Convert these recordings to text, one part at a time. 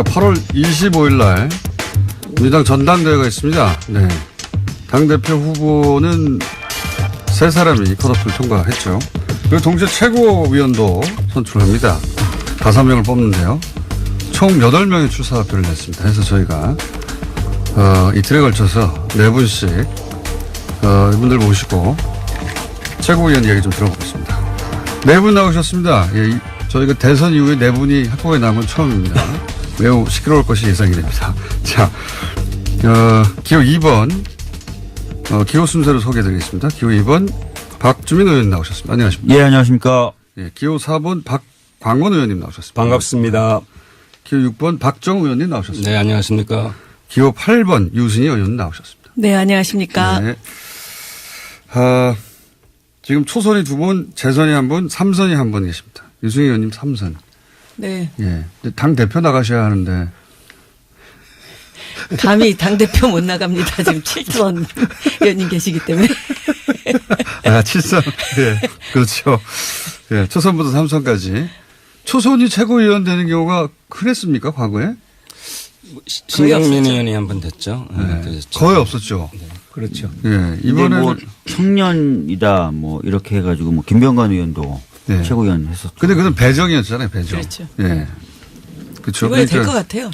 그러니까 8월 25일 날 민주당 전당대회가 있습니다. 네. 당대표 후보는 세 사람이 컷오프를 통과했죠. 그리고 동시에 최고위원도 선출합니다. 5명을 뽑는데요. 총 8명의 출사 발표를 냈습니다. 그래서 저희가 이틀에 걸쳐서 4분씩 이분들 모시고 최고위원 이야기 좀 들어보겠습니다. 4분 나오셨습니다. 예, 저희가 대선 이후에 4분이 학교에 나온 건 처음입니다. 매우 시끄러울 것이 예상이 됩니다. 자, 기호 2번 기호 순서로 소개해드리겠습니다. 기호 2번 박주민 의원 나오셨습니다. 안녕하십니까? 예, 안녕하십니까? 예, 기호 4번 박광원 의원님 나오셨습니다. 반갑습니다. 기호 6번 박정우 의원님 나오셨습니다. 네, 안녕하십니까? 기호 8번 유승희 의원 나오셨습니다. 네, 안녕하십니까? 네. 지금 초선이 2분, 재선이 1분, 3선이 1분 계십니다. 유승희 의원님 3선. 네. 예. 당 대표 나가셔야 하는데. 감히 당대표 못 나갑니다. 지금 7선 의원님 계시기 때문에. 7선. 예. 그렇죠. 예. 초선부터 3선까지. 초선이 최고위원 되는 경우가 흔했습니까, 과거에? 신경민 의원이 한 번 됐죠. 네. 거의 없었죠. 네. 그렇죠. 예. 이번에 뭐 청년이다 뭐 이렇게 해가지고 뭐 김병관 의원도 네. 최고위원 했었죠. 근데 그건 배정이었잖아요, 배정. 그렇죠. 예. 그렇죠. 이번에 될 것 같아요.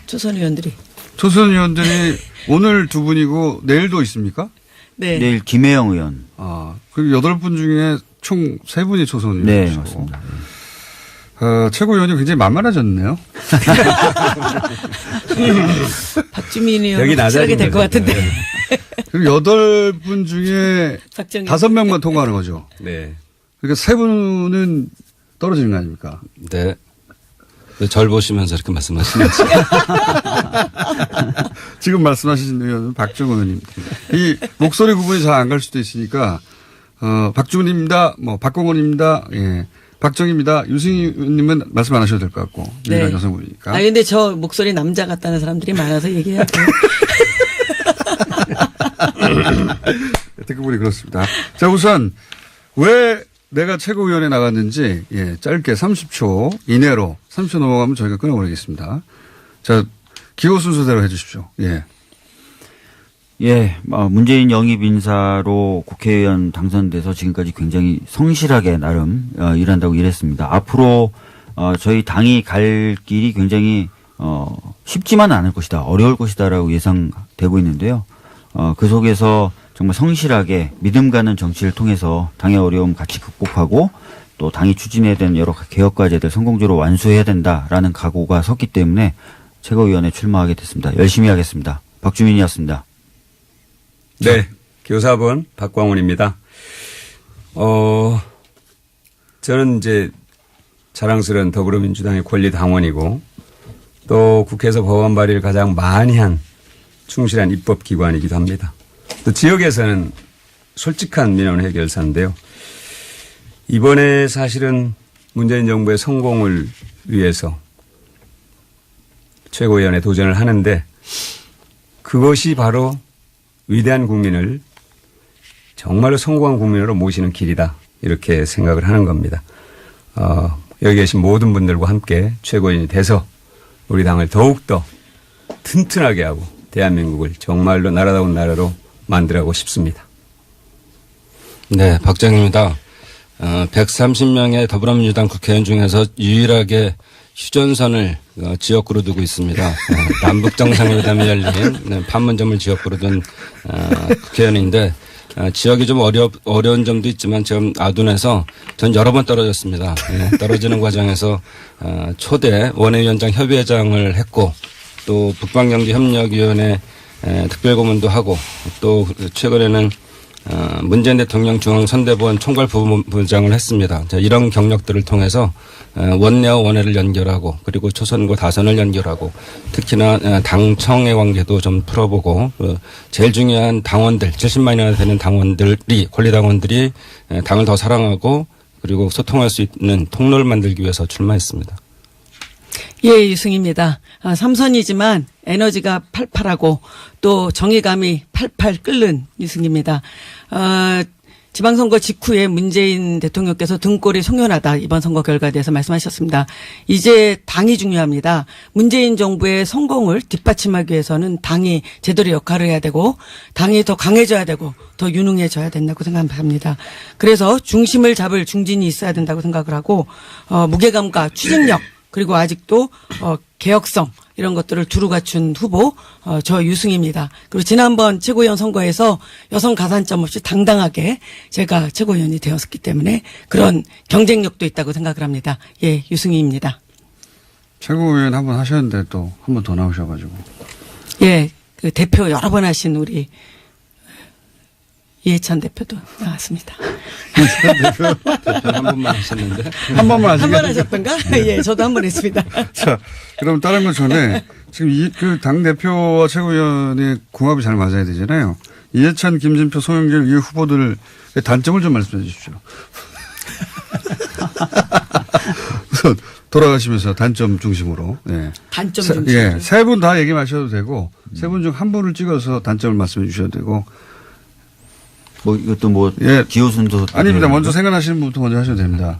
초선 의원들이. 초선 의원들이 오늘 2분이고 내일도 있습니까? 네. 내일 김혜영 의원. 그리고 8분 중에 총 3분이 초선 의원이시고. 네, 맞습니다. 최고위원이 굉장히 만만해졌네요. 박주민 의원 여기 확실하게 될 것 같은데. 그리고 8분 중에 박정희 5명만 통과하는 거죠. 네. 그러니까 3분은 떨어지는 거 아닙니까? 네. 절 보시면서 이렇게 말씀하시는지. 지금 말씀하신 의원은 박정우 의원님. 이 목소리 구분이 잘 안 갈 수도 있으니까, 박주민입니다. 뭐, 박공원입니다. 예. 박정희입니다. 유승희 의원님은 말씀 안 하셔도 될 것 같고. 네. 유일한 여성분이니까. 근데 저 목소리 남자 같다는 사람들이 많아서 얘기해야 돼요. 듣고 보니 그렇습니다. 자, 우선 왜 내가 최고위원에 나갔는지, 예, 짧게 30초 이내로 30초 넘어가면 저희가 끊어버리겠습니다. 자, 기호 순서대로 해 주십시오. 예. 예, 문재인 영입 인사로 국회의원 당선돼서 지금까지 굉장히 성실하게 나름 일한다고 일했습니다. 앞으로 저희 당이 갈 길이 굉장히 쉽지만 않을 것이다, 어려울 것이다라고 예상되고 있는데요. 그 속에서 정말 성실하게 믿음 가는 정치를 통해서 당의 어려움 같이 극복하고 또 당이 추진해야 되는 여러 개혁 과제들 성공적으로 완수해야 된다라는 각오가 섰기 때문에 최고위원에 출마하게 됐습니다. 열심히 하겠습니다. 박주민이었습니다. 네. 기호 4번 박광훈입니다. 저는 이제 자랑스러운 더불어민주당의 권리당원이고 또 국회에서 법안 발의를 가장 많이 한 충실한 입법기관이기도 합니다. 또 지역에서는 솔직한 민원 해결사인데요. 이번에 사실은 문재인 정부의 성공을 위해서 최고위원에 도전을 하는데 그것이 바로 위대한 국민을 정말로 성공한 국민으로 모시는 길이다, 이렇게 생각을 하는 겁니다. 여기 계신 모든 분들과 함께 최고위원이 돼서 우리 당을 더욱더 튼튼하게 하고 대한민국을 정말로 나라다운 나라로 만들어가고 싶습니다. 네, 박정희입니다. 130명의 더불어민주당 국회의원 중에서 유일하게 휴전선을 지역구로 두고 있습니다. 남북 정상회담이 열린 판문점을 지역구로 둔 국회의원인데 지역이 좀 어려운 점도 있지만 지금 아둔해서 전 여러 번 떨어졌습니다. 떨어지는 과정에서 초대 원외위원장 협의회장을 했고 또 북방경제협력위원회 특별고문도 하고 또 최근에는 문재인 대통령 중앙선대본 총괄부부장을 했습니다. 이런 경력들을 통해서 원내와 원외를 연결하고 그리고 초선과 다선을 연결하고 특히나 당청의 관계도 좀 풀어보고 제일 중요한 당원들 70만이나 되는 당원들이 권리당원들이 당을 더 사랑하고 그리고 소통할 수 있는 통로를 만들기 위해서 출마했습니다. 예, 유승입니다. 3선이지만 에너지가 팔팔하고 또 정의감이 팔팔 끓는 유승입니다. 지방선거 직후에 문재인 대통령께서 등골이 송연하다 이번 선거 결과에 대해서 말씀하셨습니다. 이제 당이 중요합니다. 문재인 정부의 성공을 뒷받침하기 위해서는 당이 제대로 역할을 해야 되고 당이 더 강해져야 되고 더 유능해져야 된다고 생각합니다. 그래서 중심을 잡을 중진이 있어야 된다고 생각을 하고 무게감과 추진력 그리고 아직도 개혁성 이런 것들을 두루 갖춘 후보 저 유승희입니다. 그리고 지난번 최고위원 선거에서 여성 가산점 없이 당당하게 제가 최고위원이 되었기 때문에 그런 경쟁력도 있다고 생각을 합니다. 예, 유승희입니다. 최고위원 한번 하셨는데 또 한 번 더 나오셔가지고. 예, 그 대표 여러 번 하신 우리 이해찬 대표도 나왔습니다. 대표 한 번만 하셨는데. 한 번만 한 번 하시겠어요? 하셨던가? 예, 저도 한 번 했습니다. 자, 그럼 다른 것 전에 지금 그 당대표와 최고위원의 궁합이 잘 맞아야 되잖아요. 이해찬, 김진표, 송영길 이 후보들의 단점을 좀 말씀해 주십시오. 우선 돌아가시면서 단점 중심으로. 네. 단점 중심. 예, 세 분 다 얘기하셔도 되고 세 분 중 한 분을 찍어서 단점을 말씀해 주셔도 되고. 뭐 이것도 뭐 예. 기호 순서 아닙니다. 먼저 생각나시는 분부터 먼저 하셔도 됩니다.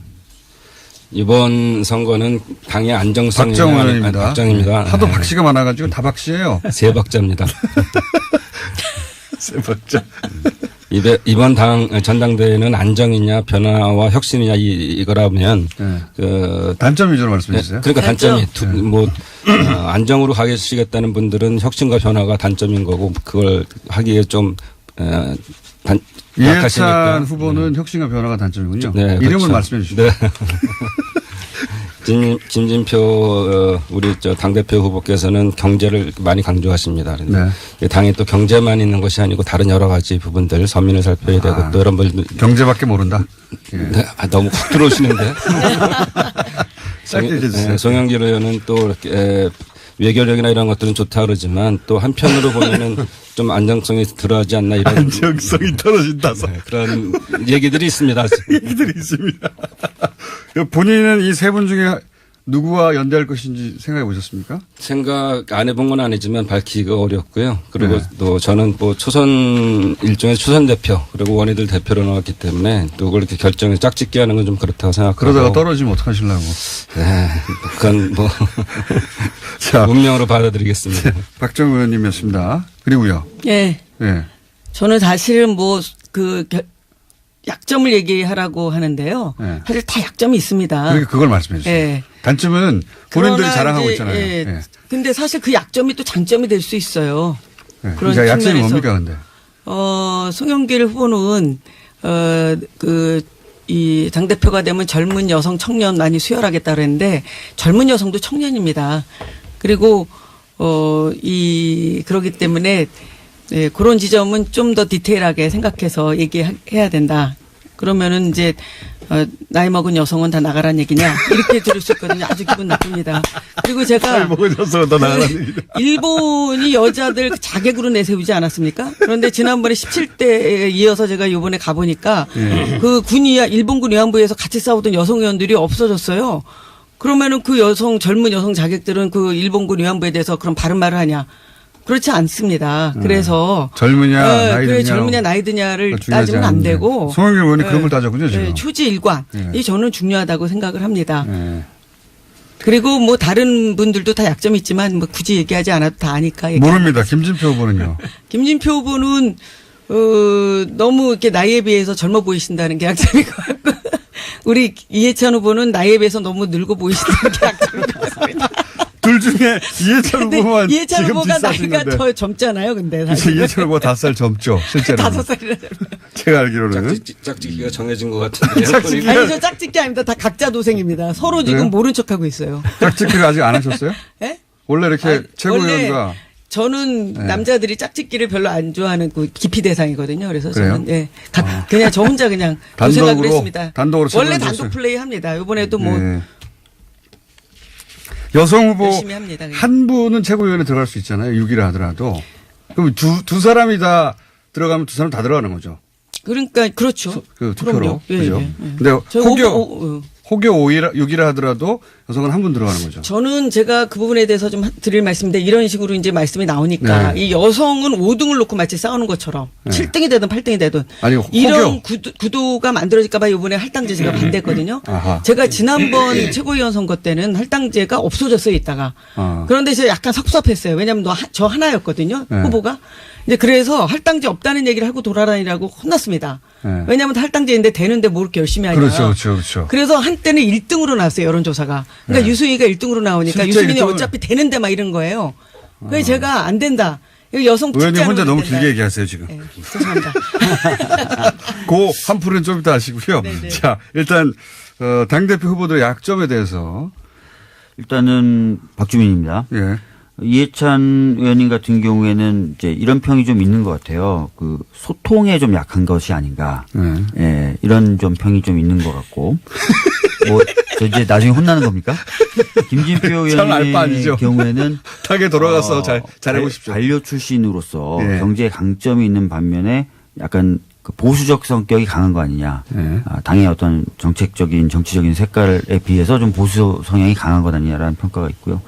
이번 선거는 당의 안정성이 박정우 의원입니다. 박정입니다. 하도 박씨가 많아가지고 다 박씨예요. 세 박자입니다. 세 박자. 이번 전당대회는 안정이냐 변화와 혁신이냐 이거라면 네. 그 단점 위주로 말씀해 주세요. 그러니까 단점이 단점. 안정으로 가시겠다는 분들은 혁신과 변화가 단점인 거고 그걸 하기에 좀 이해찬 약하시니까. 후보는 혁신과 변화가 단점이군요. 네, 이름을 그렇죠. 말씀해 주시죠. 네. 김진표 우리 당대표 후보께서는 경제를 많이 강조하십니다. 그런데 당에 또 경제만 있는 것이 아니고 다른 여러 가지 부분들 서민을 살펴야 되고 또 여러 분들 경제밖에 모른다. 예. 네, 너무 훅 들어오시는데. 짧게 해주세요. 송영길 의원은 또 이렇게 외교력이나 이런 것들은 좋다 그러지만 또 한편으로 보면은 좀 안정성이 들어가지 않나 이런 안정성이 떨어진다서 그런 얘기들이 있습니다. 얘기들이 있습니다. 본인은 이 세 분 중에 누구와 연대할 것인지 생각해 보셨습니까? 생각 안 해본 건 아니지만 밝히기가 어렵고요. 그리고 네. 또 저는 뭐 일종의 초선 대표 그리고 원희들 대표로 나왔기 때문에 또 그걸 이렇게 결정을 짝짓기 하는 건 좀 그렇다고 생각하고. 그러다가 떨어지면 어떡하시려고. 네, 그건 뭐 자, 운명으로 받아들이겠습니다. 박정우 의원님이었습니다. 그리고요. 예. 예. 저는 사실은 약점을 얘기하라고 하는데요. 네. 사실 다 약점이 있습니다. 그러니까 그걸 말씀해 주세요. 예. 단점은 본인들이 그러나 자랑하고 이제, 있잖아요. 예. 예. 근데 사실 그 약점이 또 장점이 될 수 있어요. 예. 그런 그러니까 약점이 측면에서. 뭡니까 근데? 송영길 후보는 이 당대표가 되면 젊은 여성 청년 많이 수혈하겠다 그랬는데 젊은 여성도 청년입니다. 그리고 그러기 때문에 네, 그런 지점은 좀 더 디테일하게 생각해서 얘기해야 된다. 그러면은 이제 나이 먹은 여성은 다 나가란 얘기냐 이렇게 들을 수 있거든요. 아주 기분 나쁩니다. 그리고 제가 먹어줘서 더 나가라는 얘기다. 일본이 여자들 자객으로 내세우지 않았습니까? 그런데 지난번에 17대에 이어서 제가 이번에 가보니까 그 일본군 위안부에서 같이 싸우던 여성 의원들이 없어졌어요. 그러면은 그 젊은 여성 자객들은 그 일본군 위안부에 대해서 그런 바른 말을 하냐? 그렇지 않습니다. 그래서 젊으냐 나이 드냐 젊으냐 나이 드냐를 따지면 안 되고 송영길 의원이 그런 걸 따졌군요 지금. 초지일관 이 저는 중요하다고 생각을 합니다. 예. 그리고 뭐 다른 분들도 다 약점이 있지만 뭐 굳이 얘기하지 않아도 다 아니까. 모릅니다. 김진표 후보는요. 김진표 후보는 너무 이렇게 나이에 비해서 젊어 보이신다는 게 약점인 것 같고 우리 이해찬 후보는 나이에 비해서 너무 늙어 보이신다는 게 약점인 것 같습니다. 둘 중에 이해찬 후보만 이해찬 지금 후보가 나이가 뒷사진인데. 더 젊잖아요, 근데 그래서 사실. 이해찬 후보가 5살 젊죠 실제로. 5살이라. 제가 알기로는. 짝짓기가 정해진 것 같은데요. 짝짓기. 아니, 저 짝짓기 아닙니다. 다 각자 도생입니다. 서로 지금 그래요? 모른 척하고 있어요. 짝짓기를 아직 안 하셨어요? 예? 원래 이렇게 원래 최고위원과 저는 남자들이 짝짓기를 별로 안 좋아하는 그 기피 대상이거든요. 그래서 그래요? 저는 그냥 저 혼자 그냥 도생각을 단독으로? 했습니다. 단독으로 원래 최고위원 단독 플레이 합니다. 이번에도 뭐 예. 여성 후보 열심히 합니다, 그냥. 한 분은 최고위원에 들어갈 수 있잖아요. 6위라 하더라도. 그럼 두 사람이 다 들어가면 두 사람 다 들어가는 거죠. 그러니까 그렇죠. 그 투표로. 그럼요. 예, 그죠? 예, 예. 근데 저 혹여 5위라 6위라 하더라도 여성은 한 분 들어가는 거죠. 저는 제가 그 부분에 대해서 좀 드릴 말씀인데 이런 식으로 이제 말씀이 나오니까 네. 이 여성은 5등을 놓고 마치 싸우는 것처럼 네. 7등이 되든 8등이 되든 아니, 이런 구도가 만들어질까 봐 이번에 할당제 제가 반대했거든요. 아하. 제가 지난번 최고위원 선거 때는 할당제가 없어졌어요, 있다가. 아. 그런데 제가 약간 섭섭했어요. 왜냐하면 저 하나였거든요, 네. 후보가. 이제 그래서 할당제 없다는 얘기를 하고 돌아다니라고 혼났습니다. 네. 왜냐하면 할당제인데 되는데 뭐 이렇게 열심히 하냐. 그렇죠. 그래서 한때는 1등으로 나왔어요, 여론조사가. 그러니까 네. 유승희가 1등으로 나오니까 실제 유승희는 1등을 어차피 되는데 막 이런 거예요. 그래서 제가 안 된다. 이거 여성 의원님 축제하는 혼자 건 너무 안 된다. 길게 얘기하세요, 지금. 네, 죄송합니다. 그 한 풀은 좀 이따 하시고요. 네네. 자, 일단, 당대표 후보들의 약점에 대해서. 일단은 박주민입니다. 예. 이해찬 의원님 같은 경우에는 이제 이런 평이 좀 있는 것 같아요. 그 소통에 좀 약한 것이 아닌가. 네. 예, 이런 좀 평이 좀 있는 것 같고. 저 이제 나중에 혼나는 겁니까? 김진표 잘 알 바 의원님의 아니죠. 경우에는 당에 돌아가서 잘해보십시오. 관료 출신으로서 예. 경제 강점이 있는 반면에 약간 그 보수적 성격이 강한 거 아니냐. 예. 당의 어떤 정책적인 정치적인 색깔에 비해서 좀 보수 성향이 강한 것 아니냐라는 평가가 있고요.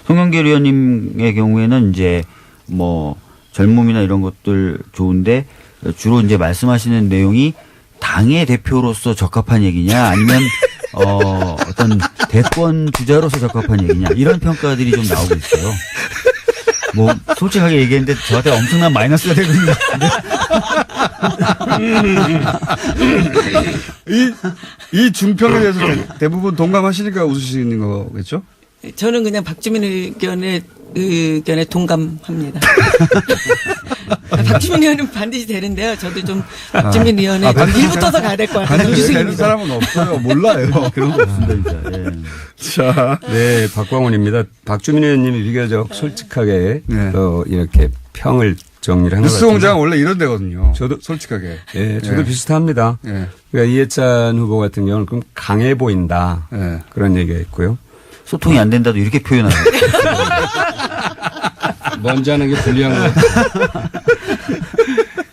송영길 의원님의 경우에는 이제 뭐 젊음이나 이런 것들 좋은데 주로 이제 말씀하시는 내용이 당의 대표로서 적합한 얘기냐 아니면 어떤 대권 주자로서 적합한 얘기냐 이런 평가들이 좀 나오고 있어요. 뭐 솔직하게 얘기했는데 저한테 엄청난 마이너스가 되고 있는 것 같은데. 이 중평에 대해서 대부분 동감하시니까 웃으시는 거겠죠? 저는 그냥 박주민 의견에 동감합니다. 박주민 의원은 반드시 되는데요. 저도 좀 박주민 의원에 좀 밀붙어서 가야 될 것 같아요. 반드시 되는 유승입니다. 사람은 없어요. 몰라요. 그런 거 없습니다, 진짜. 예. 자, 네, 박광훈입니다. 박주민 의원님이 비교적 솔직하게 네. 이렇게 평을 정리를 한 것 같아요. 뉴스공장 원래 이런 데거든요. 저도 솔직하게. 예, 저도 예. 비슷합니다. 예. 그러니까 이해찬 후보 같은 경우는 좀 강해 보인다. 예. 그런 얘기가 있고요. 소통이 안 된다도 이렇게 표현하는 거예요. 먼저 하는 게 불리한 거 같아요.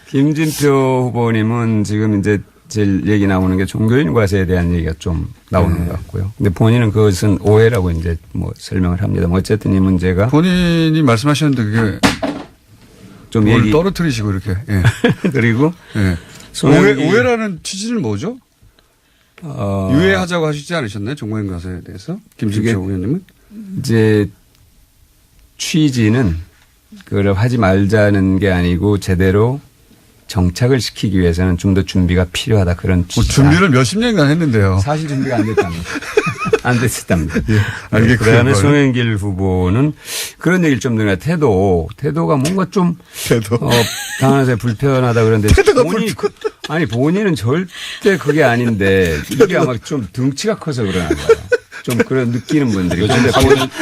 김진표 후보님은 지금 이제 제일 얘기 나오는 게 종교인 과세에 대한 얘기가 좀 나오는 것 같고요. 근데 본인은 그것은 오해라고 이제 뭐 설명을 합니다. 어쨌든 이 문제가 본인이 말씀하셨는데 그게 좀 뭘 얘기 떨어뜨리시고 이렇게. 예. 그리고 예. 송영길- 오해라는 취지는 뭐죠? 유예하자고 하시지 않으셨나요? 종모임 가세에 대해서? 김진표 그게- 의원님은? 이제 취지는 그걸 하지 말자는 게 아니고 제대로 정착을 시키기 위해서는 좀 더 준비가 필요하다 그런 뭐 취지다. 준비를 몇십 년간 했는데요. 사실 준비가 안 됐답니다. 안 됐었답니다. 알겠고요. 그다음에 그걸. 송영길 후보는 그런 얘기를 좀 드려요. 태도가 뭔가 좀 태도. 당하면서 불편하다 그런데 본인은 절대 그게 아닌데 이게 아마 좀 등치가 커서 그러나 봐요. 좀 그런 느끼는 분들이. 요즘 근데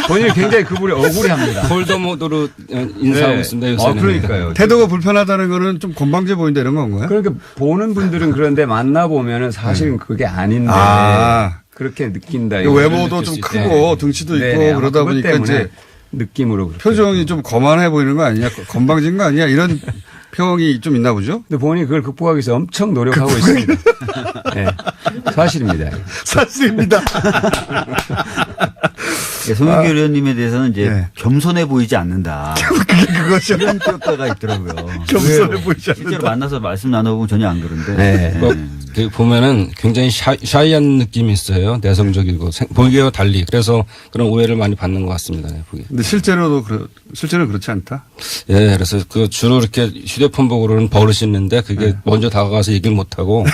본인이 굉장히 그분이 억울해합니다. 폴더 모드로 인사하고 네. 있습니다. 요새는. 그러니까요. 태도가 불편하다는 거는 좀 건방져 보인다 이런 건가요? 그러니까 보는 분들은 그런데 만나보면은 사실은 그게 아닌데 아. 그렇게 느낀다. 그 외모도 느낄 좀 수 크고 등치도 있고 네네, 아마 그러다 그것 보니까 때문에 이제 느낌으로 그렇게 표정이 좀 거만해 보이는 거 아니냐, 건방진 거 아니냐 이런 평이 좀 있나 보죠? 근데 본인이 그걸 극복하기 위해서 엄청 노력하고 있습니다. 네, 사실입니다. 사실입니다. 송영길 의원님에 대해서는 이제 네. 겸손해 보이지 않는다. 그것이 이런 평가가 있더라고요. 겸손해 보이지 실제로 않는다. 만나서 말씀 나눠보면 전혀 안 그런데. 네. 뭐, 그 보면은 굉장히 샤이한 느낌이 있어요. 내성적이고 보기와 달리. 그래서 그런 오해를 많이 받는 것 같습니다. 네, 보기. 근데 실제로는 그렇지 않다. 예, 그래서 그 주로 이렇게 휴대폰 보고는 버릇이 있는데 그게 먼저 다가가서 얘기를 못 하고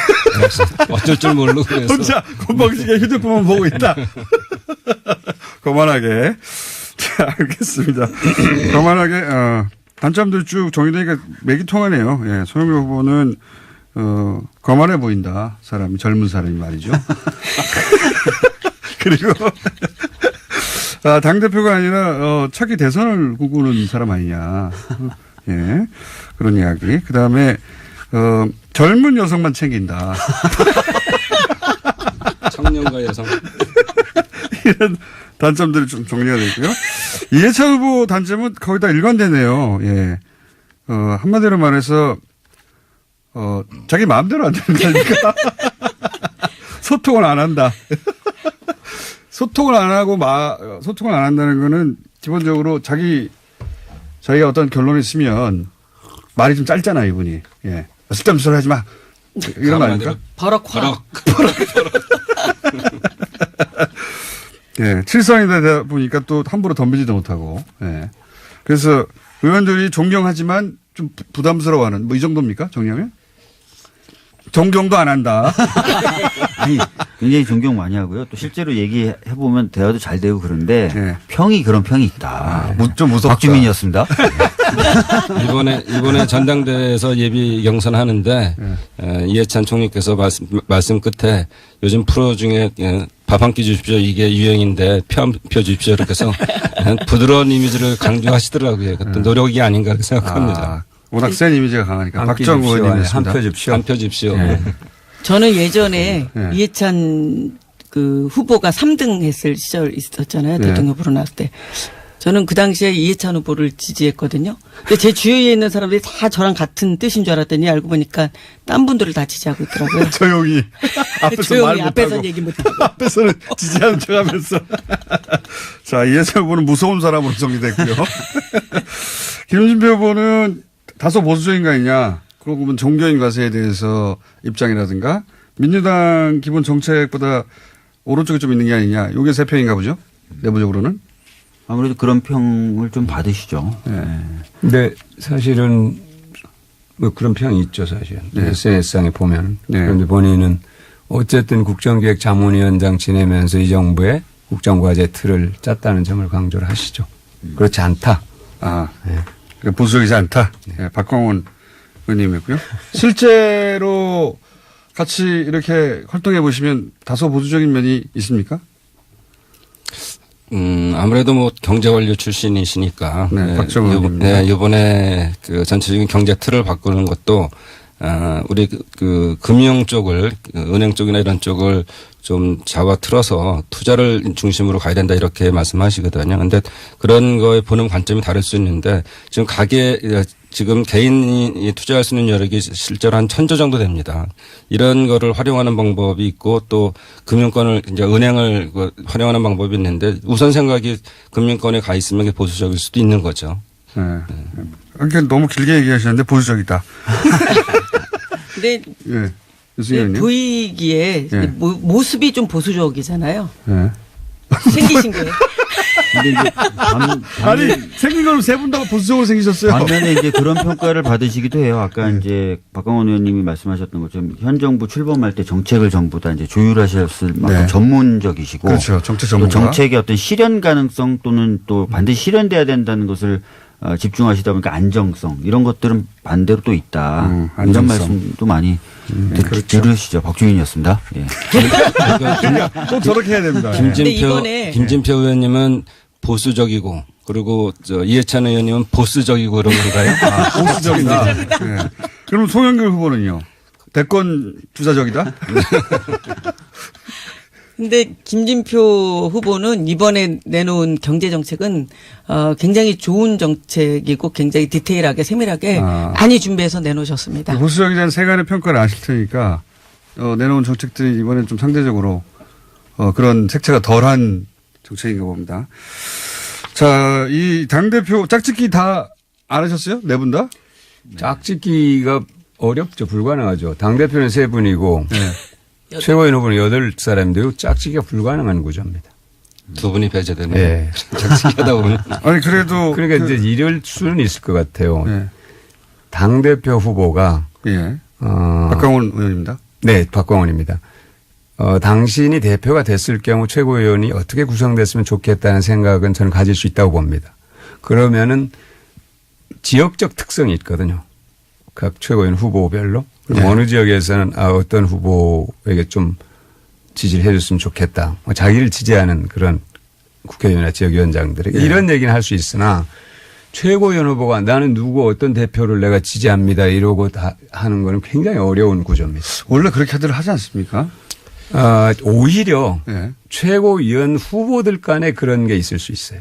어쩔 줄 모르고 그래서 혼자 건방지게 휴대폰만 보고 있다. 거만하게. 자, 알겠습니다. 거만하게, 단점들 쭉 정리되니까 맥이 통하네요. 예, 송영길 후보는, 거만해 보인다. 사람이, 젊은 사람이 말이죠. 그리고, 당대표가 아니라, 차기 대선을 꿈꾸는 사람 아니냐. 예, 그런 이야기. 그 다음에, 젊은 여성만 챙긴다. 청년과 여성. 이런 단점들이 좀 정리가 되고요. 이해찬 후보 단점은 거의 다 일관되네요. 예. 한마디로 말해서, 자기 마음대로 안 된다니까. 소통을 안 한다. 소통을 안 하고 소통을 안 한다는 거는 기본적으로 자기가 어떤 결론을 쓰면 말이 좀 짧잖아요, 이분이. 예. 쓸데없는 소리 하지 마. 이런 거 아닙니까? 버럭화. 예. 칠성이 되다 보니까 또 함부로 덤비지도 못하고. 예. 그래서 의원들이 존경하지만 좀 부담스러워하는 뭐 이 정도입니까? 정리하면? 존경도 안 한다. 아니, 굉장히 존경 많이 하고요. 또 실제로 얘기해보면 대화도 잘 되고 그런데 네. 평이 그런 평이 있다. 좀 무섭다. 박주민이었습니다. 이번에 전당대회에서 예비 경선하는데 이해찬 총리께서 말씀 끝에 요즘 프로 중에 밥 한 끼 주십시오. 이게 유행인데 표 주십시오. 이렇게 해서 부드러운 이미지를 강조하시더라고요. 그것도 노력이 아닌가 그렇게 생각합니다. 워낙 센 이미지가 강하니까. 한 끼 박정 줍시오. 의원님이었습니다. 한 표 줍시오. 한 표 주십시오. 저는 예전에 네. 이해찬 그 후보가 3등 했을 시절 있었잖아요. 네. 대통령 후보로 나왔을 때. 저는 그 당시에 이해찬 후보를 지지했거든요. 근데 제 주위에 있는 사람들이 다 저랑 같은 뜻인 줄 알았더니 알고 보니까 딴 분들을 다 지지하고 있더라고요. 조용히. 앞에서 조용히 말 앞에서 못하고. 얘기 못하고. 앞에서는 지지하는 척 하면서. 자, 이해찬 후보는 무서운 사람으로 정리됐고요. 김진표 후보는 다소 보수적인 거 아니냐. 그러고 보면 종교인 과세에 대해서 입장이라든가 민주당 기본 정책보다 오른쪽에 좀 있는 게 아니냐. 이게 세 편인가 보죠. 내부적으로는. 아무래도 그런 평을 좀 받으시죠. 근데 사실은 뭐 그런 평이 있죠, 사실. 네. SNS상에 보면. 네. 그런데 본인은 어쨌든 국정기획자문위원장 지내면서 이 정부의 국정과제 틀을 짰다는 점을 강조를 하시죠. 그렇지 않다. 아, 네. 보수적이지 않다. 네, 박광원 의원님이었고요. 실제로 같이 이렇게 활동해 보시면 다소 보수적인 면이 있습니까? 아무래도 뭐 경제관료 출신이시니까. 네, 박정원 의원입니다. 이번에 그 전체적인 경제 틀을 바꾸는 것도 우리 그 금융 쪽을 은행 쪽이나 이런 쪽을 좀 잡아 틀어서 투자를 중심으로 가야 된다 이렇게 말씀하시거든요. 근데 그런 거에 보는 관점이 다를 수 있는데 지금 개인이 투자할 수 있는 여력이 실제로 한 1,000조 정도 됩니다. 이런 거를 활용하는 방법이 있고 또 금융권을 이제 은행을 활용하는 방법이 있는데 우선 생각이 금융권에 가 있으면 보수적일 수도 있는 거죠. 네. 그러니까 너무 길게 얘기하시는데 보수적이다. 근데 예. 유승희 의원님. 보이기에 네. 모습이 좀 보수적이잖아요. 네. 생기신 거예요. 근데 이제 아니, 생긴 거는 세 분 다 보수적으로 생기셨어요. 반면에 이제 그런 평가를 받으시기도 해요. 아까 이제 박광원 의원님이 말씀하셨던 것처럼 현 정부 출범할 때 정책을 전부 다 이제 조율하셨을 만큼 네. 전문적이시고. 그렇죠. 정책 또 전문가. 정책의 어떤 실현 가능성 또는 또 반드시 실현돼야 된다는 것을 집중하시다 보니까 안정성 이런 것들은 반대로 또 있다. 이런 안정성. 말씀도 많이 그렇죠. 들으시죠. 박주민이었습니다. 예. 꼭 저렇게 해야 됩니다. 김진표 의원님은 보수적이고 그리고 이해찬 의원님은 보수적이고 그런 건가요? 보수적이다. 네. 그럼 송영길 후보는요? 대권 주자적이다? 근데 김진표 후보는 이번에 내놓은 경제 정책은 굉장히 좋은 정책이고 굉장히 디테일하게 세밀하게 많이 준비해서 내놓으셨습니다. 보수적이라는 세간의 평가를 아실 테니까 내놓은 정책들이 이번엔 좀 상대적으로 그런 색채가 덜한 정책인가 봅니다. 자, 이 당대표 짝짓기 다 안 하셨어요? 네 분 다? 짝짓기가 어렵죠. 불가능하죠. 당대표는 3분이고 네. 최고위원 후보는 8사람인데요. 짝짓기가 불가능한 구조입니다. 두 분이 배제되는. 네. 짝짓기 하다 보면. 아니, 그래도. 그러니까 이제 이럴 수는 있을 것 같아요. 네. 당대표 후보가 예. 박광원 의원입니다. 네, 박광원입니다. 당신이 대표가 됐을 경우 최고위원이 어떻게 구성됐으면 좋겠다는 생각은 저는 가질 수 있다고 봅니다. 그러면은 지역적 특성이 있거든요. 각 최고위원 후보별로. 네. 어느 지역에서는 어떤 후보에게 좀 지지를 해 줬으면 좋겠다. 자기를 지지하는 그런 국회의원이나 지역위원장들에게 이런 얘기는 할 수 있으나 최고위원 후보가 나는 누구 어떤 대표를 내가 지지합니다 이러고 다 하는 거는 굉장히 어려운 구조입니다. 원래 그렇게들 하지 않습니까? 오히려 네. 최고위원 후보들 간에 그런 게 있을 수 있어요.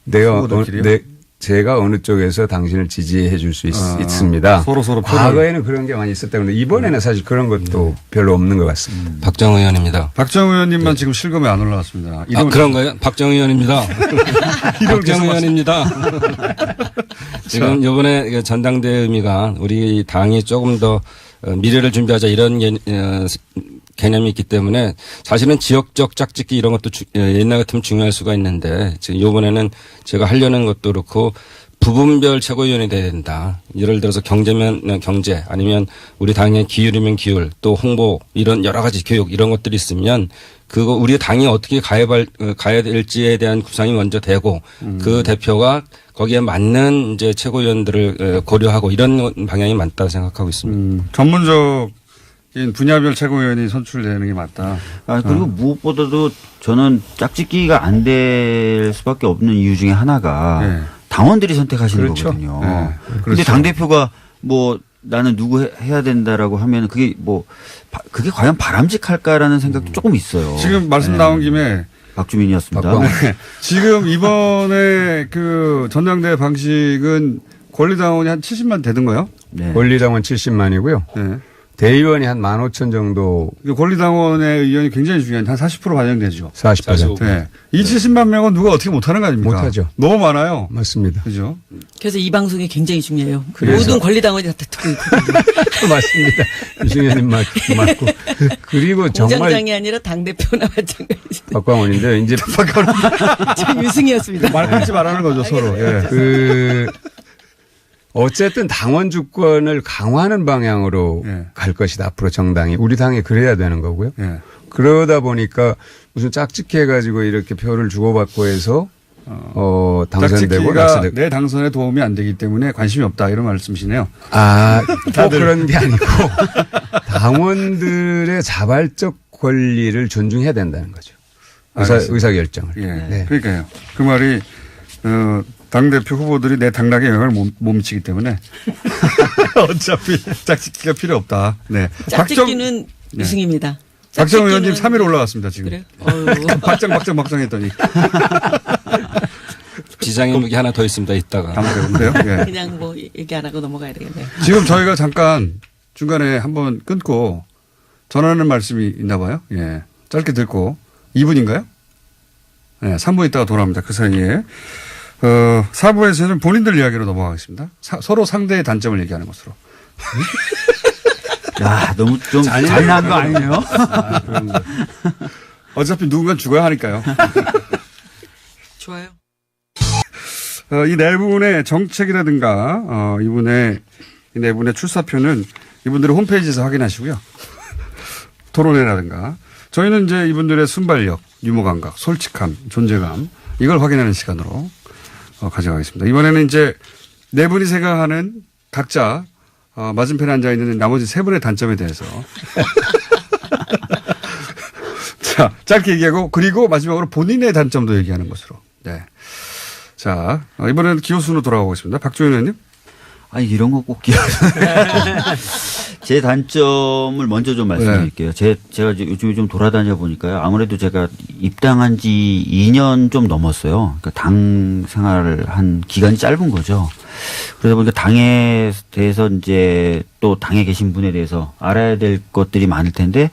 내가 후보들끼리요? 제가 어느 쪽에서 당신을 지지해 줄 수 있습니다. 서로 과거에는 그런 게 많이 있었다 그런데 이번에는 사실 그런 것도 별로 없는 것 같습니다. 박정 의원입니다. 박정 의원님만 지금 실검에 안 올라왔습니다. 아, 그런가요? 박정 의원입니다. 박정 의원입니다. 지금 이번에 전당대회 의미가 우리 당이 조금 더 미래를 준비하자 이런 개념이 있기 때문에 사실은 지역적 짝짓기 이런 것도 옛날 같으면 중요할 수가 있는데 지금 이번에는 제가 하려는 것도 그렇고 부분별 최고위원이 돼야 된다. 예를 들어서 경제면 경제 아니면 우리 당의 기율이면 기율 또 홍보 이런 여러 가지 교육 이런 것들이 있으면 그거 우리 당이 어떻게 가야 될지에 대한 구상이 먼저 되고 그 대표가 거기에 맞는 이제 최고위원들을 고려하고 이런 방향이 맞다 생각하고 있습니다. 전문적인 분야별 최고위원이 선출되는 게 맞다. 그리고 무엇보다도 저는 짝짓기가 안 될 수밖에 없는 이유 중에 하나가 네. 당원들이 선택하시는 그렇죠. 거거든요. 네. 그런데 그렇죠. 당대표가 뭐 나는 누구 해야 된다라고 하면 그게 그게 과연 바람직할까라는 생각도 조금 있어요. 지금 말씀 나온 김에 박주민이었습니다. 지금 이번에 그 전당대회 방식은 권리당원이 한 70만 되던가요? 네. 권리당원 70만이고요. 네. 대의원이 한 15,000 정도. 권리당원의 의견이 굉장히 중요한 한 40% 반영되죠. 40%. 네. 이 70만 명은 누가 어떻게 못하는 거 아닙니까? 못하죠. 너무 많아요. 맞습니다. 그죠? 그래서 이 방송이 굉장히 중요해요. 그래서. 모든 권리당원이 다 듣고 있거든요. 맞습니다. 유승현님 맞고. 그리고 정말 공장장이 아니라 당대표나 마찬가지죠. 박광원인데 이제 지금 유승이었습니다. 말 끊지 말라는 거죠, 서로. 예. 어쨌든 당원 주권을 강화하는 방향으로 예. 갈 것이다. 앞으로 정당이. 우리 당이 그래야 되는 거고요. 예. 그러다 보니까 무슨 짝짓기 해가지고 이렇게 표를 주고받고 해서 당선되고 짝짓기가 낙선되고. 내 당선에 도움이 안 되기 때문에 관심이 없다 이런 말씀이시네요. 꼭 그런 게 아니고 당원들의 자발적 권리를 존중해야 된다는 거죠. 의사결정을. 예. 네. 그러니까요. 그 말이 당대표 후보들이 내 당락에 영향을 못 미치기 때문에 어차피 짝짓기가 필요 없다. 네. 짝짓기는 유승입니다. 박정 의원님 3위로 올라갔습니다, 지금. 그래요? 박정 했더니. 비상의 무기 하나 더 있습니다. 이따가. 감사해요. 예. 그냥 뭐 얘기 안 하고 넘어가야 되겠네요. 지금 저희가 잠깐 중간에 한번 끊고 전하는 말씀이 있나 봐요. 예. 짧게 듣고 2분인가요? 네, 3분 있다가 돌아옵니다. 그 사이에. 4부에서는 본인들 이야기로 넘어가겠습니다. 서로 상대의 단점을 얘기하는 것으로. 야, 너무 좀 잔인한 거 아니에요? 어차피 누군가는 죽어야 하니까요. 좋아요. 이 네 분의 정책이라든가, 이 네 분의 출사표는 이분들의 홈페이지에서 확인하시고요. 토론회라든가. 저희는 이제 이분들의 순발력, 유머감각, 솔직함, 존재감, 이걸 확인하는 시간으로 가져가겠습니다. 이번에는 이제 네 분이 생각하는 각자 맞은편에 앉아 있는 나머지 세 분의 단점에 대해서 자, 짧게 얘기하고 그리고 마지막으로 본인의 단점도 얘기하는 것으로. 네. 자, 이번에는 기호순으로 돌아가겠습니다. 박주현 의원님. 아니, 이런 거 꼭 기억. 제 단점을 먼저 좀 말씀드릴게요. 제가 요즘에 좀 돌아다녀 보니까요. 아무래도 제가 입당한 지 2년 좀 넘었어요. 그러니까 당 생활을 한 기간이 짧은 거죠. 그러다 보니까 당에 대해서 이제 또 당에 계신 분에 대해서 알아야 될 것들이 많을 텐데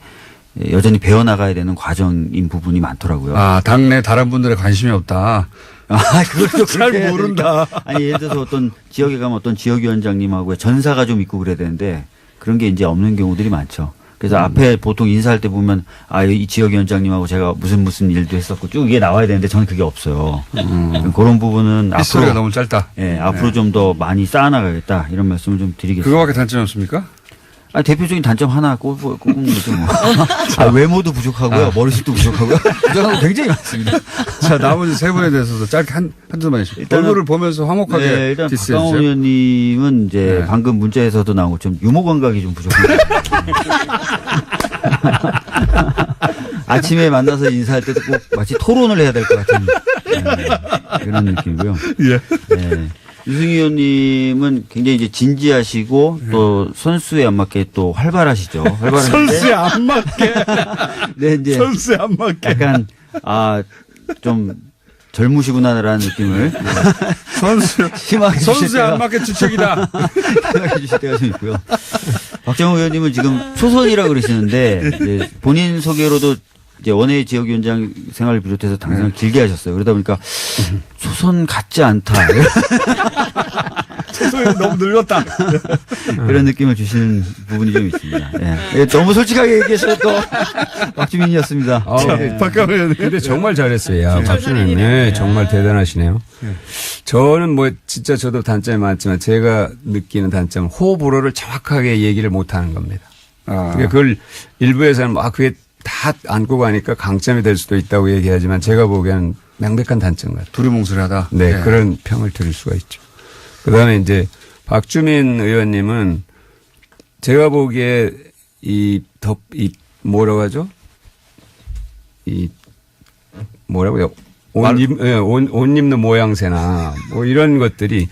여전히 배워나가야 되는 과정인 부분이 많더라고요. 아, 당내 다른 분들의 관심이 없다. 그것도 잘 모른다. 아니, 예를 들어서 어떤 지역에 가면 어떤 지역위원장님하고 전사가 좀 있고 그래야 되는데 그런 게 이제 없는 경우들이 많죠. 그래서 앞에 보통 인사할 때 보면 이 지역위원장님하고 제가 무슨 일도 했었고 쭉 이게 나와야 되는데 저는 그게 없어요. 그런 부분은 앞으로 너무 짧다. 예, 앞으로 좀 더 많이 쌓아나가겠다 이런 말씀을 좀 드리겠습니다. 그거밖에 단점이 없습니까? 대표적인 단점 하나 꼽는 거죠. 뭐. 외모도 부족하고요. 머리숱도 부족하고요. 부족한 거 굉장히 많습니다. 자, 나머지 세 분에 대해서도 짧게 한줄만 해주십시오. 얼굴을 보면서 화목하게 일단 디스해주세요. 박강원 의원님은 이제 방금 문자에서도 나온 것처럼 유머 감각이 좀 부족합니다. 아침에 만나서 인사할 때도 꼭 마치 토론을 해야 될 것 같은 그런 느낌이고요. 예. 네. 유승희 의원님은 굉장히 이제 진지하시고 또 선수에 안 맞게 또 활발하시죠. 선수에 안 맞게. 네, 이제 선수에 안 맞게. 약간 좀 젊으시구나라는 느낌을 선수, 심하게 주실 선수에 때가 안 맞게 주책이다. 심하게 주실 때가 좀 있고요. 박정호 의원님은 지금 초선이라 그러시는데 이제 본인 소개로도 이제 원외 지역위원장 생활을 비롯해서 당선을 길게 하셨어요. 그러다 보니까 초선 같지 않다. 소위 너무 늙었다. 이런 느낌을 주시는 부분이 좀 있습니다. 예. 너무 솔직하게 얘기해서 또 박주민이었습니다. 예. 박강원 의원님. 근데 정말 잘했어요. 야, 박수님. 네, 정말 대단하시네요. 저는 뭐 진짜 저도 단점이 많지만 제가 느끼는 단점은 호불호를 정확하게 얘기를 못하는 겁니다. 그러니까 그걸 일부에서는 막 그게 다 안고 가니까 강점이 될 수도 있다고 얘기하지만 제가 보기에는 명백한 단점 같아요. 두리뭉술하다. 네, 예. 그런 평을 드릴 수가 있죠. 그다음에 이제 박주민 의원님은 제가 보기에 이 뭐라고 하죠? 이 뭐라고요? 옷 입는 모양새나 뭐 이런 것들이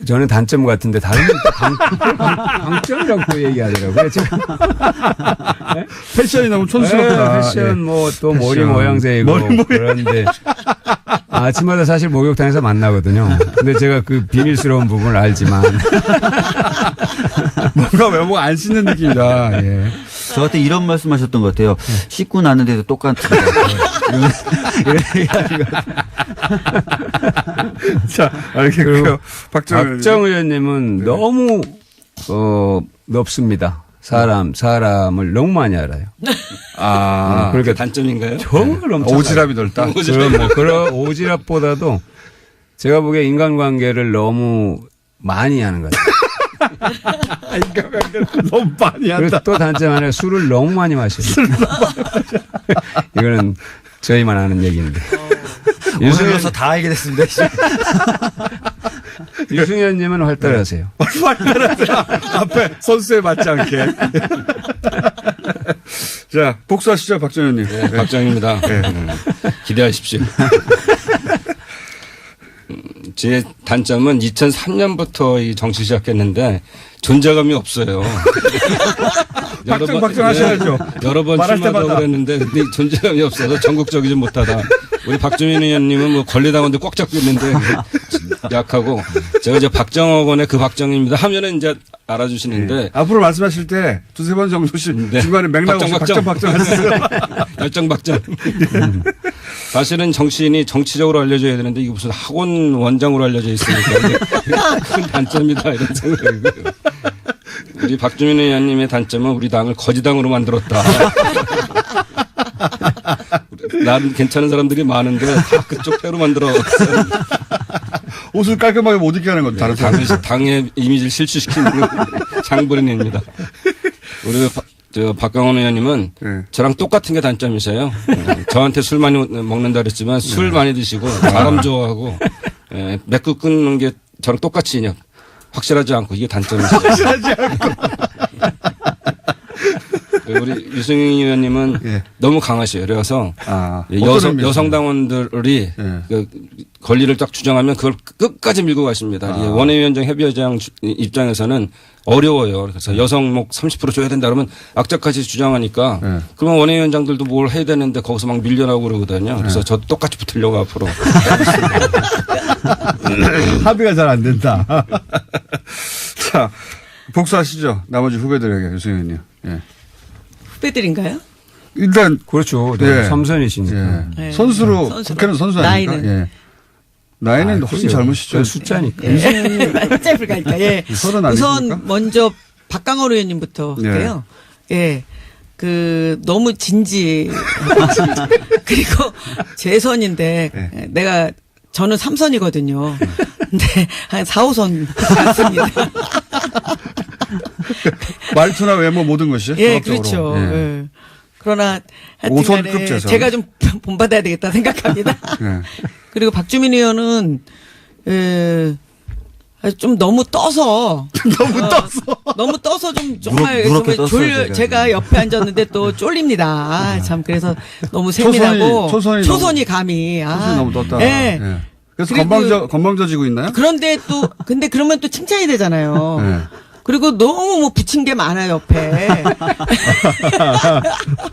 저는 단점 같은데 다른 분도 강점이라고 또 얘기하더라고요. 네? 패션이 너무 촌스럽다. 네, 패션 뭐 또 머리 모양새이고 그런데 아침마다 사실 목욕탕에서 만나거든요. 근데 제가 그 비밀스러운 부분을 알지만 뭔가 외모가 안 씻는 느낌이다. 예. 저한테 이런 말씀하셨던 것 같아요. 씻고 나는데도 똑같은 것 같아요. 이런 얘기하는 것 같아요. 자, 알겠고요. 박정 의원님은 너무 넓습니다. 사람을 너무 많이 알아요. 그러니까 단점인가요? 정말 엄청 오지랖이 넓다. 그런 오지랖보다도 제가 보기에 인간관계를 너무 많이 하는 것 같아요. 인간관계를 너무 많이 한다. 그리고 또 단점 하나 술을 너무 많이 마셔요. 이거는 저희만 아는 얘기인데. 오늘로서 다 알게 됐습니다. 유승현님은 활달하세요. 활달하세요. 앞에 선수에 맞지 않게. 자, 복수하시죠, 박정 의원님. 네, 박정입니다. 기대하십시오. 제 단점은 2003년부터 이 정치 시작했는데 존재감이 없어요. 박정 하셔야죠. 여러 번 말할 출마하고 때마다. 그랬는데 근데 존재감이 없어서 전국적이지 못하다. 우리 박주민 의원님은 뭐 권리당원들 꽉 잡고 있는데 약하고 제가 이제 박정원의 그 박정입니다 하면은 이제 알아주시는데 앞으로 말씀하실 때 두세 번 정도씩 중간에 맥락 없이 박정 하세요. 열정박정. 사실은 정치인이 정치적으로 알려져야 되는데 이게 무슨 학원 원장으로 알려져 있으니까 큰 단점이다 이런 생각이고요. 우리 박주민 의원님의 단점은 우리 당을 거지당으로 만들었다. 나름 괜찮은 사람들이 많은데 다 그쪽 패로 만들었어요. 옷을 깔끔하게 못 입게 하는 건 다른 사람. 당의 이미지를 실추시키는 장본인입니다. 우리 박강원 의원님은 저랑 똑같은 게 단점이세요. 저한테 술 많이 먹는다 그랬지만 술 많이 드시고 사람 좋아하고 맥주 끊는 게 저랑 똑같이 그냥 확실하지 않고 이게 단점이세요. 확실하지 않고. 우리 유승희 의원님은 너무 강하셔요. 그래서 여성 당원들이 그 권리를 딱 주장하면 그걸 끝까지 밀고 가십니다. 원외위원장 협의회장 입장에서는 어려워요. 그래서 여성목 30% 줘야 된다 그러면 악착같이 주장하니까 그러면 원외위원장들도 뭘 해야 되는데 거기서 막 밀려나고 그러거든요. 그래서 저 똑같이 붙으려고 앞으로. 합의가 잘 안 된다. 자, 복수하시죠. 나머지 후배들에게 유승희 의원님. 예. 후배들인가요? 일단 그렇죠. 예. 삼선이시니까. 예. 네. 선수로 선수로. 국회는 선수 아닙니까? 나이는. 예. 나이는 훨씬 젊으시죠. 숫자니까. 짧을 가니까. 예. 서른 아니십니까? 우선 먼저 박강원 의원님부터 할게요. 예. 너무 진지. 그리고 제 선인데 저는 3선이거든요. 근데 한 4, 5선 같습니다. 말투나 외모 모든 것이. 예, 종합적으로. 그렇죠. 예. 예. 그러나 오선급 하여튼간에 재선. 제가 좀 본받아야 되겠다 생각합니다. 예. 그리고 박주민 의원은 좀 너무 떠서 너무 떠서 좀 정말 누렇게 떴어요, 제가 옆에 앉았는데 또 쫄립니다. 참 그래서 너무 세밀하고 초선이 감히 초선이 너무 떴다. 예. 예. 그래서 건방져지고 있나요? 그런데 또 근데 그러면 또 칭찬이 되잖아요. 그리고 너무 뭐 붙인 게 많아요, 옆에.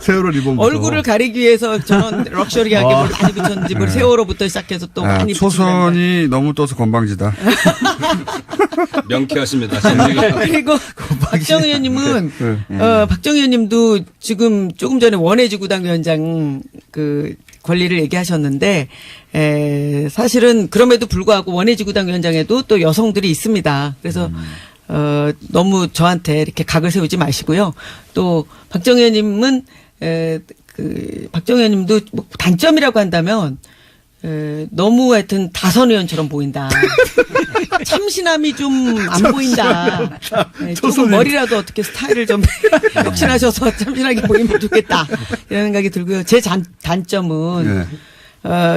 세월호 리본부터. 얼굴을 가리기 위해서 저는 럭셔리하게 뭘 많이 붙였는지 뭘 세월호부터 시작해서 또 많이 붙인 초선이 너무 떠서 건방지다. 명쾌하십니다. 그리고 박정 의원님은 박정 의원님도 지금 조금 전에 원해지구당 위원장 그 권리를 얘기하셨는데 사실은 그럼에도 불구하고 원해지구당 위원장에도 또 여성들이 있습니다. 그래서 너무 저한테 이렇게 각을 세우지 마시고요. 또 박정 의원님은 박정 의원님도 뭐 단점이라고 한다면 너무 하여튼 다선 의원처럼 보인다. 참신함이 좀 안 보인다. 조금 머리라도 어떻게 스타일을 좀 혁신하셔서 참신하게 보이면 좋겠다. 이런 생각이 들고요. 제 단점은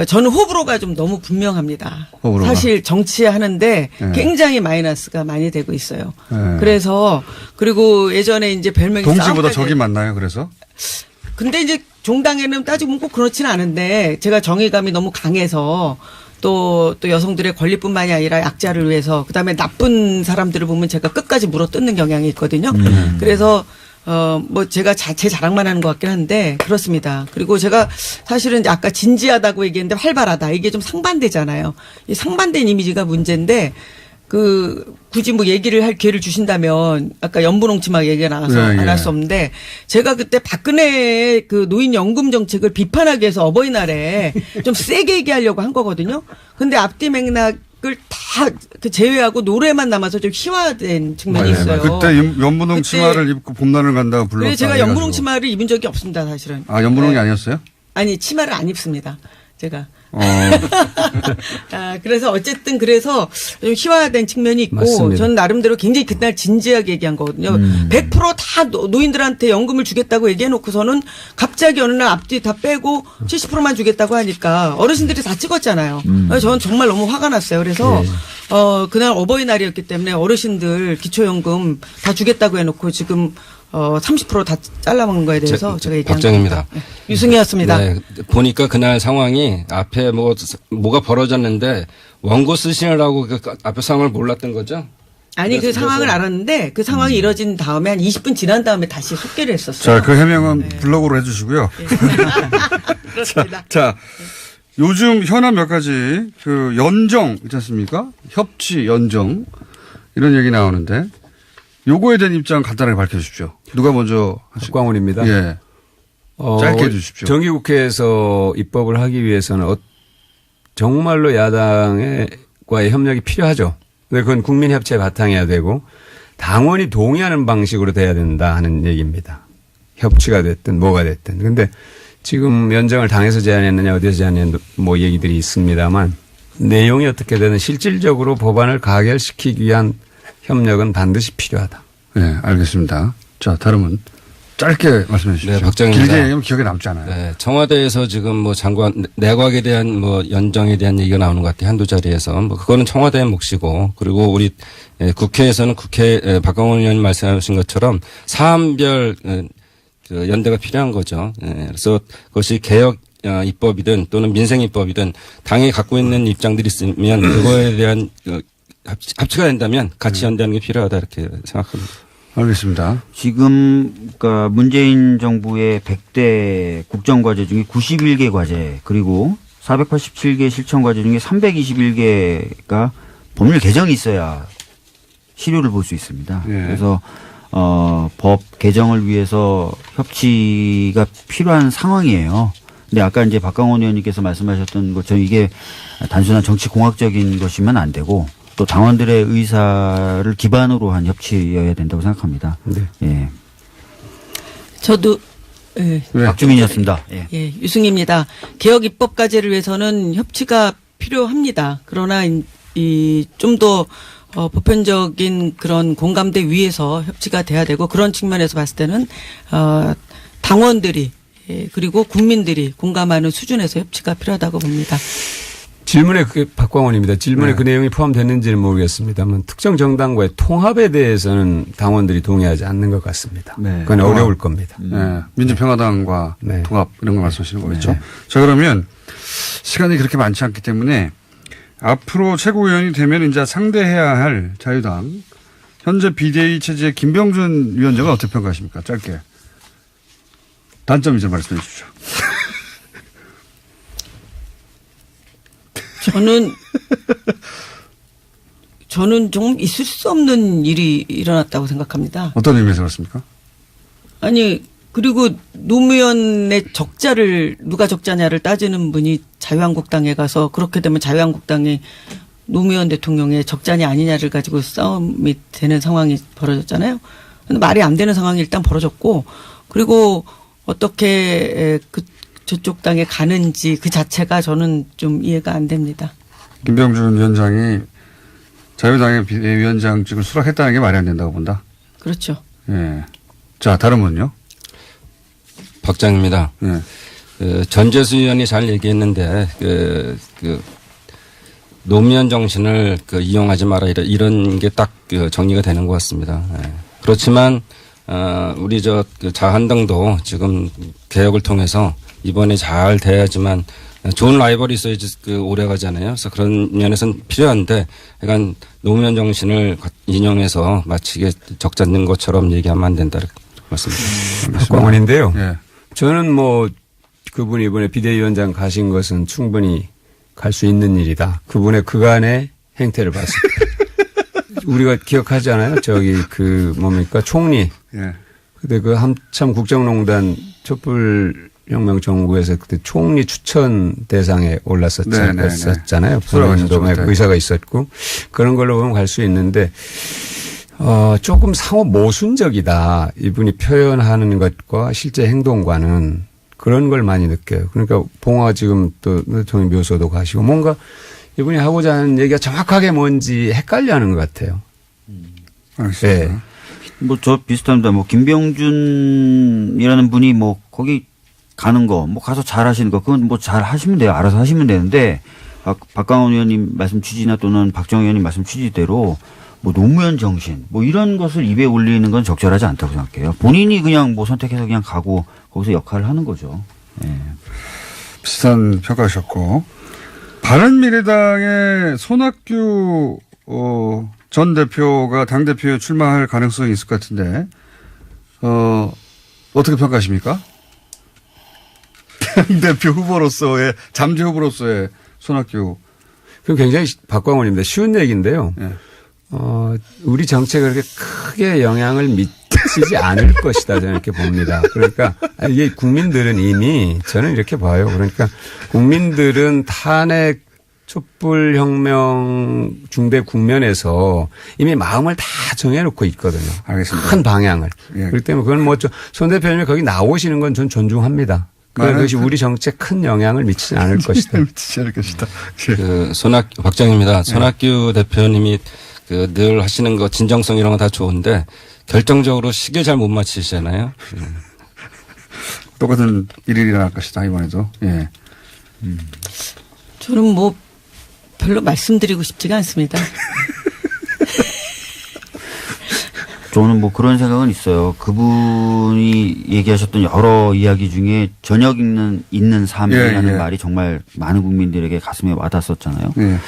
저는 호불호가 좀 너무 분명합니다. 호불호가. 사실 정치하는데 굉장히 마이너스가 많이 되고 있어요. 그래서 그리고 예전에 이제 별명이 동지보다 싸움까지 적이 많나요? 그래서? 근데 이제 종당에는 따지고 보면 꼭 그렇지는 않은데 제가 정의감이 너무 강해서 또 여성들의 권리뿐만이 아니라 약자를 위해서 그다음에 나쁜 사람들을 보면 제가 끝까지 물어뜯는 경향이 있거든요. 그래서 뭐 제가 제 자랑만 하는 것 같긴 한데 그렇습니다. 그리고 제가 사실은 아까 진지하다고 얘기했는데 활발하다. 이게 좀 상반되잖아요. 이 상반된 이미지가 문제인데 굳이 뭐 얘기를 할 기회를 주신다면 아까 연분홍치마 얘기가 나와서 안 할 수 없는데 제가 그때 박근혜 그 노인연금 정책을 비판하기 위해서 어버이날에 좀 세게 얘기하려고 한 거거든요. 근데 앞뒤 맥락을 다 제외하고 노래만 남아서 좀 희화된 측면이 있어요. 그때 연분홍 치마를 입고 봄날을 간다고 불렀다. 그래서 제가 연분홍 치마를 입은 적이 없습니다, 사실은. 아, 연분홍이 아니었어요? 아니, 치마를 안 입습니다. 제가. 그래서 어쨌든 그래서 좀 희화된 측면이 있고 맞습니다. 저는 나름대로 굉장히 그날 진지하게 얘기한 거거든요. 100% 다 노인들한테 연금을 주겠다고 얘기해놓고서는 갑자기 어느 날 앞뒤 다 빼고 70%만 주겠다고 하니까 어르신들이 다 찍었잖아요. 그래서 저는 정말 너무 화가 났어요. 그래서 그날 어버이날이었기 때문에 어르신들 기초연금 다 주겠다고 해놓고 지금 30% 다 잘라먹는 거에 대해서 제가 얘기한 박정입니다. 겁니다. 네. 유승희였습니다. 네, 보니까 그날 상황이 앞에 뭐가 벌어졌는데 원고 쓰시느라고 그 앞에 상황을 몰랐던 거죠? 아니 그 상황을 알았는데 그 상황이 이뤄진 다음에 한 20분 지난 다음에 다시 속개를 했었어요. 자, 그 해명은 블로그로 해주시고요. 그렇습니다. 자, 요즘 현안 몇 가지 그 연정 있지 않습니까? 협치 연정 이런 얘기 나오는데 요거에 대한 입장 간단하게 밝혀주십시오. 누가 먼저 하실까요? 박광훈입니다. 예. 짧게 해주십시오. 정기국회에서 입법을 하기 위해서는 정말로 야당과의 협력이 필요하죠. 근데 그건 국민협치에 바탕해야 되고 당원이 동의하는 방식으로 돼야 된다 하는 얘기입니다. 협치가 됐든 뭐가 됐든. 근데 지금 연정을 당에서 제안했느냐 어디서 제안했느냐 뭐 얘기들이 있습니다만 내용이 어떻게 되든 실질적으로 법안을 가결시키기 위한 협력은 반드시 필요하다. 네, 알겠습니다. 자, 다름은 짧게 말씀해 주십시오. 네, 박정희입니다. 길게 얘기하면 기억에 남잖아요. 네, 청와대에서 지금 뭐 장관 내각에 대한 뭐 연정에 대한 얘기가 나오는 것 같아요. 한두 자리에서 뭐 그거는 청와대의 몫이고 그리고 우리 국회에서는 박광훈 의원님 말씀하신 것처럼 사안별 연대가 필요한 거죠. 그래서 그것이 개혁 입법이든 또는 민생 입법이든 당이 갖고 있는 입장들이 있으면 그거에 대한 합치가 된다면 같이 연대하는 게 필요하다 이렇게 생각합니다. 알겠습니다. 지금 그러니까 문재인 정부의 100대 국정과제 중에 91개 과제 그리고 487개 실천과제 중에 321개가 법률 개정이 있어야 실효를 볼 수 있습니다. 예. 그래서 법 개정을 위해서 협치가 필요한 상황이에요. 근데 아까 이제 박광원 의원님께서 말씀하셨던 것처럼 이게 단순한 정치 공학적인 것이면 안 되고 또 당원들의 의사를 기반으로 한 협치여야 된다고 생각합니다. 네. 예. 저도 예. 박주민이었습니다. 예. 예, 유승입니다. 개혁 입법 과제를 위해서는 협치가 필요합니다. 그러나 이 좀 더 보편적인 그런 공감대 위에서 협치가 돼야 되고 그런 측면에서 봤을 때는 당원들이 그리고 국민들이 공감하는 수준에서 협치가 필요하다고 봅니다. 질문에 그게 박광원입니다. 질문에 네. 그 내용이 포함됐는지는 모르겠습니다만 특정 정당과의 통합에 대해서는 당원들이 동의하지 않는 것 같습니다. 네. 그건 어려울 겁니다. 네. 민주평화당과 네. 통합 이런 거 말씀하시는 거겠죠. 자, 그러면 시간이 그렇게 많지 않기 때문에 앞으로 최고위원이 되면 이제 상대해야 할 자유당 현재 비대위 체제의 김병준 위원장은 어떻게 평가하십니까? 짧게. 단점 좀 말씀해 주십시오. 저는 좀 있을 수 없는 일이 일어났다고 생각합니다. 어떤 의미에서 그렇습니까? 아니, 그리고 노무현의 적자를 누가 적자냐를 따지는 분이 자유한국당에 가서 그렇게 되면 자유한국당이 노무현 대통령의 적자냐 아니냐를 가지고 싸움이 되는 상황이 벌어졌잖아요. 근데 말이 안 되는 상황이 일단 벌어졌고, 그리고 어떻게 저쪽 당에 가는지 그 자체가 저는 좀 이해가 안 됩니다. 김병준 위원장이 자유당의 비대위원장직을 수락했다는 게 말이 안 된다고 본다. 그렇죠. 예. 자, 다른 분은요? 박장입니다. 예. 전재수 의원이 잘 얘기했는데 노무현 정신을 이용하지 마라 이런 게 딱 정리가 되는 것 같습니다. 예. 그렇지만 우리 자한당도 지금 개혁을 통해서 이번에 잘 돼야지만 좋은 라이벌이 있어야지 오래 가잖아요. 그래서 그런 면에서는 필요한데, 약간 노무현 정신을 인용해서 마치 적잡는 것처럼 얘기하면 안 된다 이렇게 말씀드립니다. 박광원인데요. 예. 저는 그분이 이번에 비대위원장 가신 것은 충분히 갈 수 있는 일이다. 그분의 그간의 행태를 봤을 때. 우리가 기억하잖아요. 총리. 예. 근데 한참 국정농단 촛불혁명 정부에서 그때 총리 추천 대상에 올랐었잖아요. 본인도 의사가 있었고 그런 걸로 보면 갈 수 있는데 조금 상호 모순적이다. 이분이 표현하는 것과 실제 행동과는 그런 걸 많이 느껴요. 그러니까 봉화 지금 또 대통령 묘소도 가시고 뭔가 이분이 하고자 하는 얘기가 정확하게 뭔지 헷갈려 하는 것 같아요. 알겠습니다. 네. 저 비슷합니다. 김병준이라는 분이 거기 가는 거, 가서 잘 하시는 거, 그건 잘 하시면 돼요. 알아서 하시면 되는데, 박광원 의원님 말씀 취지나 또는 박정희 의원님 말씀 취지대로 노무현 정신, 이런 것을 입에 올리는 건 적절하지 않다고 생각해요. 본인이 그냥 선택해서 그냥 가고 거기서 역할을 하는 거죠. 예. 비슷한 평가하셨고, 바른미래당의 손학규, 전 대표가 당대표에 출마할 가능성이 있을 것 같은데, 어떻게 평가하십니까? 당대표 후보로서의, 잠재 후보로서의 손학규. 그럼 굉장히 박광원입니다. 쉬운 얘기인데요. 예. 우리 정책에 그렇게 크게 영향을 미치지 않을 것이다. 저는 이렇게 봅니다. 그러니까 이게 국민들은 이미 저는 이렇게 봐요. 그러니까 국민들은 탄핵 촛불혁명 중대 국면에서 이미 마음을 다 정해놓고 있거든요. 알겠습니다. 큰 방향을. 예. 그렇기 때문에 그건 손 대표님이 거기 나오시는 건 전 존중합니다. 그것이 우리 정책에 큰 영향을 미치지 않을 것이다. 미치지 않을 것이다. 박정희입니다. 손학규 대표님이 늘 하시는 거 진정성 이런 거 다 좋은데 결정적으로 시계 잘 못 맞히시잖아요. 똑같은 일이 일어날 것이다 이번에도. 예. 저는 별로 말씀드리고 싶지가 않습니다. 저는 그런 생각은 있어요. 그분이 얘기하셨던 여러 이야기 중에 저녁 있는 삶이라는 말이 정말 많은 국민들에게 가슴에 와닿았었잖아요. 예.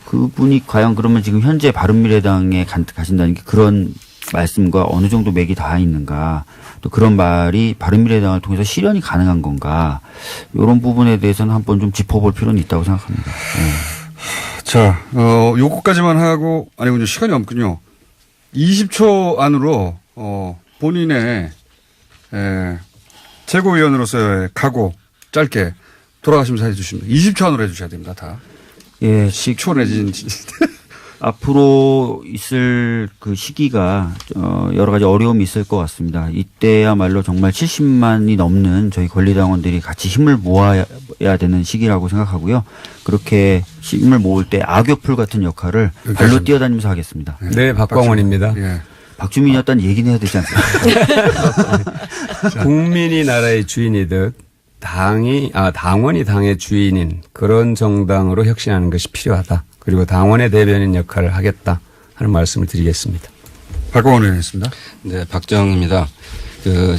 그분이 과연 그러면 지금 현재 바른미래당에 가신다는 게 그런 말씀과 어느 정도 맥이 닿아 있는가, 또 그런 말이 바른미래당을 통해서 실현이 가능한 건가, 이런 부분에 대해서는 한번 좀 짚어볼 필요는 있다고 생각합니다. 네. 자, 요거까지만 하고, 아니군요. 시간이 없군요. 20초 안으로, 본인의, 최고위원으로서의 각오, 짧게 돌아가시면서 해주시면 20초 안으로 해주셔야 됩니다, 다. 예, 10초 내지는. 앞으로 있을 그 시기가 여러 가지 어려움이 있을 것 같습니다. 이때야말로 정말 70만이 넘는 저희 권리당원들이 같이 힘을 모아야 되는 시기라고 생각하고요. 그렇게 힘을 모을 때 악교풀 같은 역할을 발로 뛰어다니면서 하겠습니다. 네, 박광원입니다. 예. 박주민이었다는 얘기는 해야 되지 않습니까? 국민이 나라의 주인이듯 당원이 당의 주인인 그런 정당으로 혁신하는 것이 필요하다. 그리고 당원의 대변인 역할을 하겠다 하는 말씀을 드리겠습니다. 박광원 의원이었습니다. 네, 박정희입니다.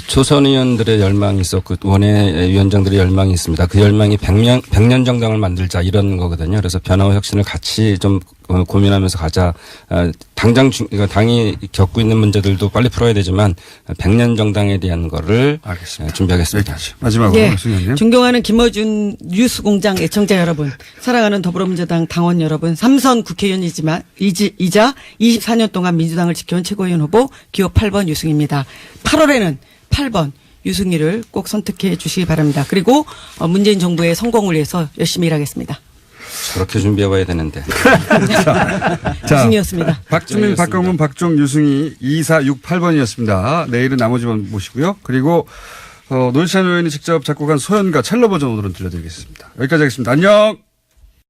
초선 의원들의 열망이 있었고 원외 위원장들의 열망이 있습니다. 그 열망이 100년 정당을 만들자 이런 거거든요. 그래서 변화와 혁신을 같이 좀 고민하면서 가자. 당장 그러니까 당이 겪고 있는 문제들도 빨리 풀어야 되지만 100년 정당에 대한 거를 알겠습니다. 준비하겠습니다. 여기까지. 마지막으로 예. 승현님. 존경하는 김어준 뉴스공장 애청자 여러분, 사랑하는 더불어민주당 당원 여러분, 3선 국회의원이지만 이자 24년 동안 민주당을 지켜온 최고위원 후보 기호 8번 유승희입니다. 8월에는 8번 유승희를 꼭 선택해 주시기 바랍니다. 그리고 문재인 정부의 성공을 위해서 열심히 일하겠습니다. 저렇게 준비해봐야 되는데. 유승희였습니다. 박주민, 박광문, 박종, 유승희 2468번이었습니다. 내일은 나머지 번 모시고요. 그리고 노회찬 의원이 직접 작곡한 소연가 첼로 버전 오늘은 들려드리겠습니다. 여기까지 하겠습니다. 안녕.